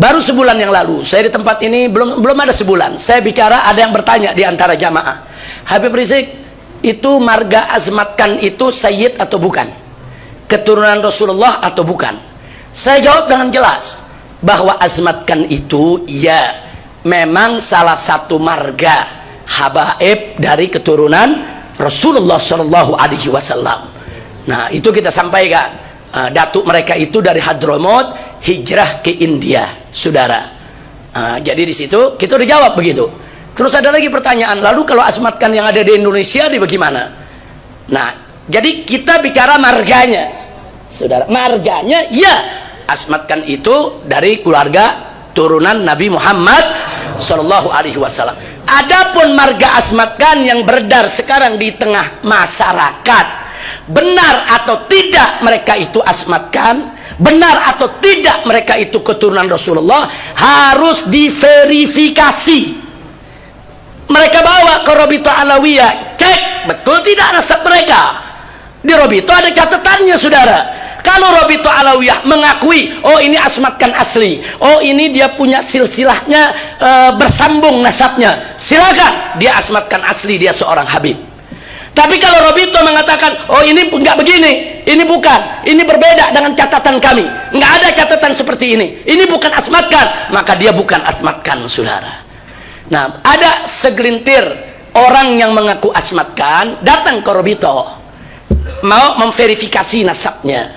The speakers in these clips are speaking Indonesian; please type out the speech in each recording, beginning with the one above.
Baru sebulan yang lalu saya di tempat ini, belum ada sebulan, saya bicara, ada yang bertanya di antara jamaah, Habib Rizik, itu marga Azmatkan itu Sayyid atau bukan, keturunan Rasulullah atau bukan? Saya jawab dengan jelas bahwa Azmatkan itu ya memang salah satu marga habaib dari keturunan Rasulullah Shallallahu Alaihi Wasallam. Nah itu kita sampaikan, datuk mereka itu dari Hadramaut hijrah ke India, saudara. Jadi di situ kita udah jawab begitu. Terus ada lagi pertanyaan, lalu kalau Azmatkan yang ada di Indonesia di bagaimana? Nah jadi kita bicara marganya, saudara. Marganya ya Azmatkan itu dari keluarga turunan Nabi Muhammad Shallallahu Alaihi Wasallam. Adapun marga Azmatkan yang beredar sekarang di tengah masyarakat, benar atau tidak mereka itu Azmatkan, benar atau tidak mereka itu keturunan Rasulullah, harus diverifikasi. Mereka bawa ke Rabithah Alawiyah, cek betul tidak nasab mereka. Di Rabithah ada catatannya, saudara. Kalau Rabithah Alawiyah mengakui, oh ini Azmatkan asli, oh ini dia punya silsilahnya bersambung nasabnya, silakan, dia Azmatkan asli, dia seorang Habib. Tapi kalau Rabithah mengatakan, oh ini enggak begini, ini bukan, ini berbeda dengan catatan kami, enggak ada catatan seperti ini bukan Azmatkan, maka dia bukan Azmatkan, saudara. Nah ada segelintir orang yang mengaku Azmatkan datang ke Rabithah mau memverifikasi nasabnya,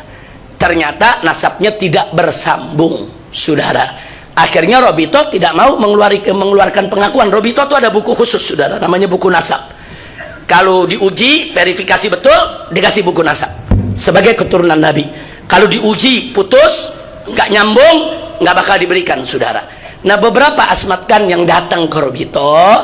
ternyata nasabnya tidak bersambung, saudara. Akhirnya Rabithah tidak mau mengeluarkan pengakuan. Rabithah itu ada buku khusus, saudara, namanya buku nasab. Kalau diuji verifikasi betul, dikasih buku nasab sebagai keturunan Nabi. Kalau diuji putus, nggak nyambung, nggak bakal diberikan, saudara. Nah beberapa Azmatkan yang datang ke Rabithah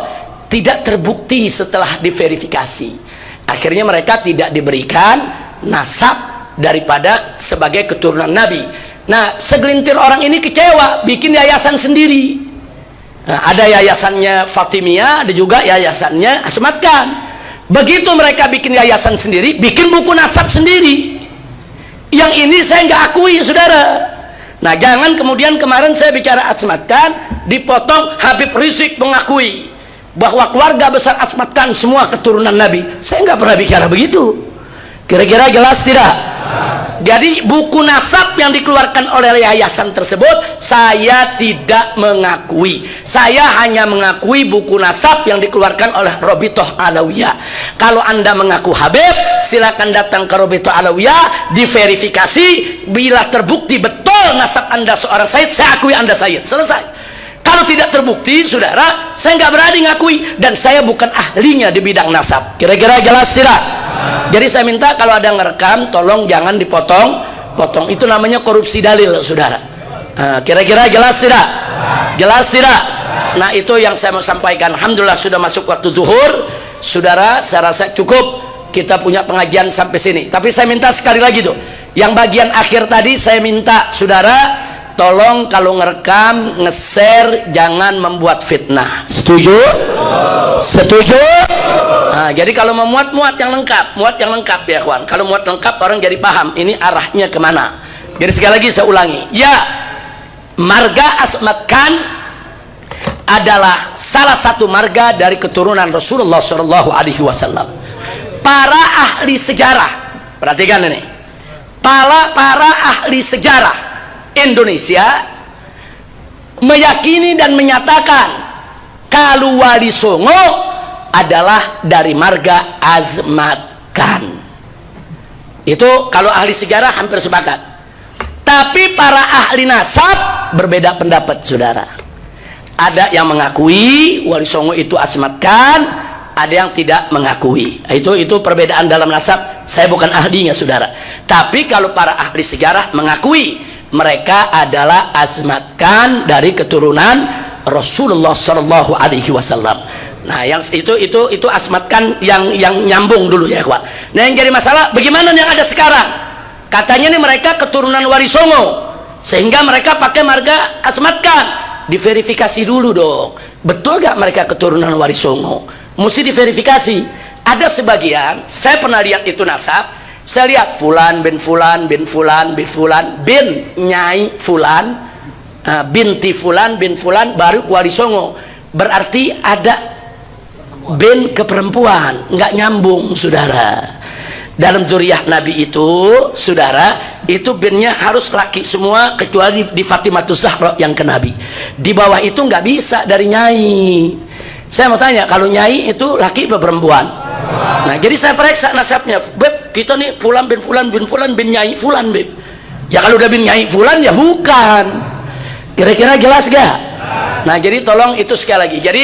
tidak terbukti setelah diverifikasi. Akhirnya mereka tidak diberikan nasab daripada sebagai keturunan Nabi. Nah segelintir orang ini kecewa, bikin yayasan sendiri. Nah, ada yayasannya Fatimiyah, ada juga yayasannya Azmatkan. Begitu mereka bikin yayasan sendiri, bikin buku nasab sendiri. Yang ini saya nggak akui, saudara. Nah jangan kemudian kemarin saya bicara Azmatkan, dipotong Habib Rizik mengakui bahwa keluarga besar Azmatkan semua keturunan Nabi. Saya nggak pernah bicara begitu. Kira-kira jelas tidak? Jadi buku nasab yang dikeluarkan oleh yayasan tersebut saya tidak mengakui. Saya hanya mengakui buku nasab yang dikeluarkan oleh Rabithah Alawiyah. Kalau Anda mengaku Habib, silakan datang ke Rabithah Alawiyah, diverifikasi. Bila terbukti betul nasab Anda seorang Sayyid, saya akui Anda Sayyid. Selesai. Kalau tidak terbukti, saudara, saya nggak berani ngakui, dan saya bukan ahlinya di bidang nasab. Kira-kira jelas tidak? Jadi saya minta kalau ada ngerekam, tolong jangan dipotong-potong. Itu namanya korupsi dalil, saudara. Kira-kira jelas tidak? Jelas tidak? Nah itu yang saya mau sampaikan. Alhamdulillah sudah masuk waktu zuhur, saudara. Saya rasa cukup kita punya pengajian sampai sini. Tapi saya minta sekali lagi tuh, yang bagian akhir tadi saya minta saudara, tolong kalau ngerekam, nge-share, jangan membuat fitnah. Setuju? Setuju? Nah, jadi kalau memuat yang lengkap, muat yang lengkap ya kawan. Kalau muat lengkap orang jadi paham ini arahnya kemana. Jadi sekali lagi saya ulangi, ya marga Azmatkan adalah salah satu marga dari keturunan Rasulullah Shallallahu Alaihi Wasallam. Para ahli sejarah, perhatikan ini, para ahli sejarah Indonesia meyakini dan menyatakan kalau Wali Songo adalah dari marga Azmatkan. Itu kalau ahli sejarah hampir sepakat. Tapi para ahli nasab berbeda pendapat, saudara. Ada yang mengakui Wali Songo itu Azmatkan, ada yang tidak mengakui. Itu perbedaan dalam nasab. Saya bukan ahlinya, saudara. Tapi kalau para ahli sejarah mengakui mereka adalah Azmatkan dari keturunan Rasulullah Shallallahu Alaihi Wasallam. Nah, yang itu Azmatkan yang nyambung dulu ya, kawan. Nah, yang jadi masalah bagaimana yang ada sekarang? Katanya nih mereka keturunan Wali Songo, sehingga mereka pakai marga Azmatkan. Diverifikasi dulu dong. Betul gak mereka keturunan Wali Songo? Mesti diverifikasi. Ada sebagian, saya pernah lihat itu nasab. Saya lihat Fulan bin Fulan bin Fulan bin Fulan bin Nyai Fulan binti fulan bin fulan baru wali songo, berarti ada bin ke perempuan, nggak nyambung saudara. Dalam zuriyah Nabi itu saudara, itu binnya harus laki semua kecuali di Fatimatus Zahra yang ke Nabi. Di bawah itu nggak bisa dari nyai. Saya mau tanya, kalau nyai itu laki atau perempuan? Nah, jadi saya periksa nasabnya. Beb, kita nih fulan bin fulan bin fulan bin nyai fulan, beb. Ya kalau udah bin nyai fulan ya bukan. Kira-kira jelas gak? Nah, jadi tolong itu sekali lagi. Jadi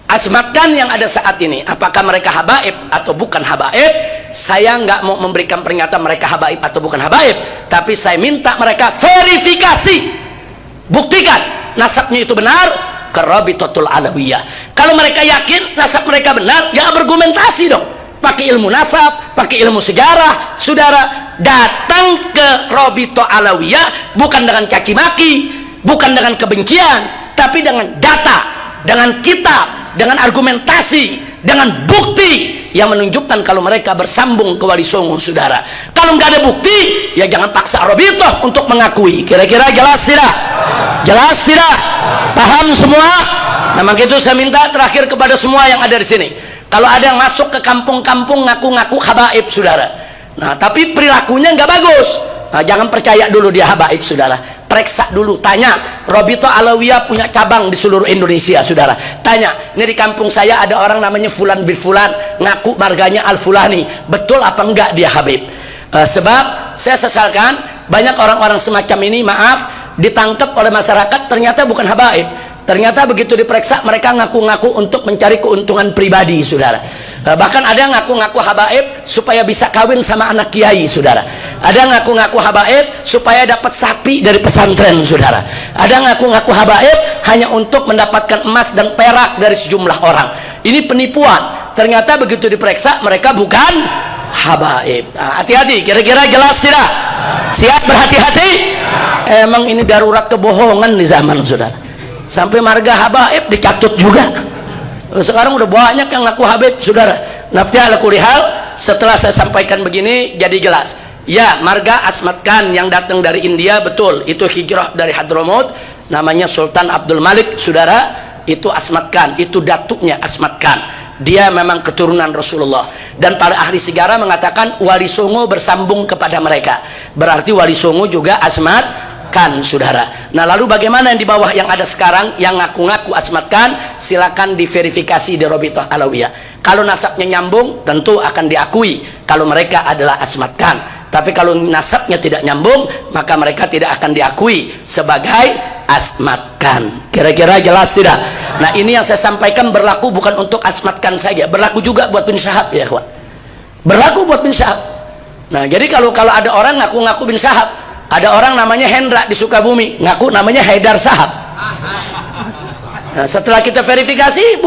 asmatkan yang ada saat ini, apakah mereka habaib atau bukan habaib? Saya nggak mau memberikan peringatan mereka habaib atau bukan habaib, tapi saya minta mereka verifikasi, buktikan nasabnya itu benar ke Rabitatul Alawiyah. Kalau mereka yakin nasab mereka benar, ya argumentasi dong, pakai ilmu nasab, pakai ilmu sejarah. Saudara datang ke Rabitatul Alawiyah bukan dengan caci maki, bukan dengan kebencian, tapi dengan data, dengan kitab, dengan argumentasi, dengan bukti yang menunjukkan kalau mereka bersambung ke Wali Songo, saudara. Kalau nggak ada bukti, ya jangan paksa Rabithah untuk mengakui. Kira-kira jelas tidak? Jelas tidak? Paham semua? Nah, maka itu saya minta terakhir kepada semua yang ada di sini. Kalau ada yang masuk ke kampung-kampung ngaku-ngaku habaib, saudara. Nah, tapi perilakunya nggak bagus. Nah, jangan percaya dulu dia habaib, saudara. Periksa dulu, tanya. Rabithah Alawiyah punya cabang di seluruh Indonesia, saudara. Tanya, ini di kampung saya ada orang namanya Fulan bin Fulan, ngaku marganya Al-Fulani. Betul apa enggak dia habib? Sebab saya sesalkan banyak orang-orang semacam ini, maaf, ditangkap oleh masyarakat ternyata bukan habaib. Ternyata begitu diperiksa mereka ngaku-ngaku untuk mencari keuntungan pribadi, saudara. Bahkan ada yang ngaku-ngaku habaib supaya bisa kawin sama anak kiai, saudara. Ada yang ngaku-ngaku habaib supaya dapat sapi dari pesantren, saudara. Ada yang ngaku-ngaku habaib hanya untuk mendapatkan emas dan perak dari sejumlah orang. Ini penipuan. Ternyata begitu diperiksa mereka bukan habaib. Hati-hati, kira-kira jelas tidak? Siap berhati-hati? Emang ini darurat kebohongan di zaman, saudara. Sampai marga habaib dicatut juga. Sekarang udah banyak yang ngaku habib, saudara. Nafti ala kulli hal, setelah saya sampaikan begini jadi jelas. Ya, marga asmatkan yang datang dari India, betul. Itu hijrah dari Hadramaut, namanya Sultan Abdul Malik, saudara. Itu asmatkan, itu datuknya asmatkan. Dia memang keturunan Rasulullah. Dan para ahli sejarah mengatakan Wali Songo bersambung kepada mereka. Berarti Wali Songo juga asmatkan, saudara. Nah, lalu bagaimana yang di bawah yang ada sekarang yang ngaku-ngaku asmatkan? Silakan diverifikasi di Rabithah Alawiyah. Kalau nasabnya nyambung, tentu akan diakui kalau mereka adalah asmatkan. Tapi kalau nasabnya tidak nyambung, maka mereka tidak akan diakui sebagai asmatkan. Kira-kira jelas tidak? Nah, ini yang saya sampaikan berlaku bukan untuk asmatkan saja, berlaku juga buat bin Syahab, ya kawan. Berlaku buat bin Syahab. Nah, jadi kalau ada orang ngaku-ngaku bin Syahab, ada orang namanya Hendra di Sukabumi, ngaku namanya Haidar Sahab. Nah, setelah kita verifikasi,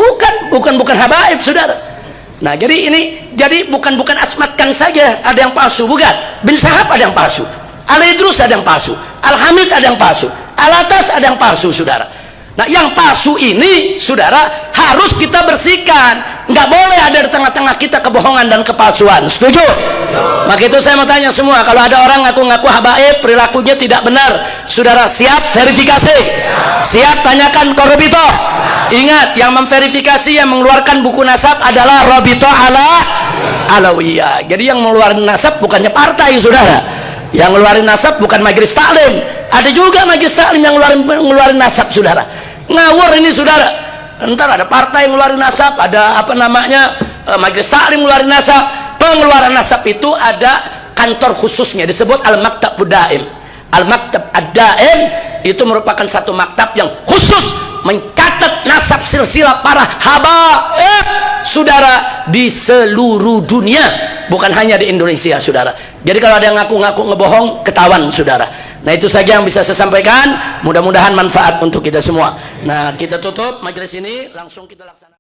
bukan habaib, saudara. Nah, jadi ini bukan asmatkan saja ada yang palsu, bukan. Bin Sahab ada yang palsu, Al-Idrus ada yang palsu, Al-Hamid ada yang palsu, Al-Atas ada yang palsu, saudara. Nah, yang palsu ini, saudara, harus kita bersihkan. Nggak boleh ada di tengah-tengah kita kebohongan dan kepalsuan. Setuju? Maka itu saya mau tanya semua, kalau ada orang ngaku-ngaku habaib, perilakunya tidak benar, saudara siap verifikasi? Siap tanyakan ke Rabithah? Ingat, yang memverifikasi, yang mengeluarkan buku nasab adalah Rabithah Alawiyah. Jadi yang mengeluarkan nasab bukannya partai, saudara. Yang ngeluarin nasab bukan majelis taklim. Ada juga majelis taklim yang ngeluarin nasab, saudara. Ngawur ini, saudara. Ntar ada partai yang ngeluarin nasab, ada majelis taklim ngeluarin nasab. Pengeluaran nasab itu ada kantor khususnya, disebut Al-Maktab Daim. Al-Maktab Ad-Daim itu merupakan satu maktab yang khusus mencatat nasab silsilah para habaib, saudara, di seluruh dunia, bukan hanya di Indonesia, saudara. Jadi kalau ada yang ngaku-ngaku ngebohong, ketahuan, saudara. Nah, itu saja yang bisa saya sampaikan. Mudah-mudahan manfaat untuk kita semua. Nah, kita tutup majelis ini, langsung kita laksanakan.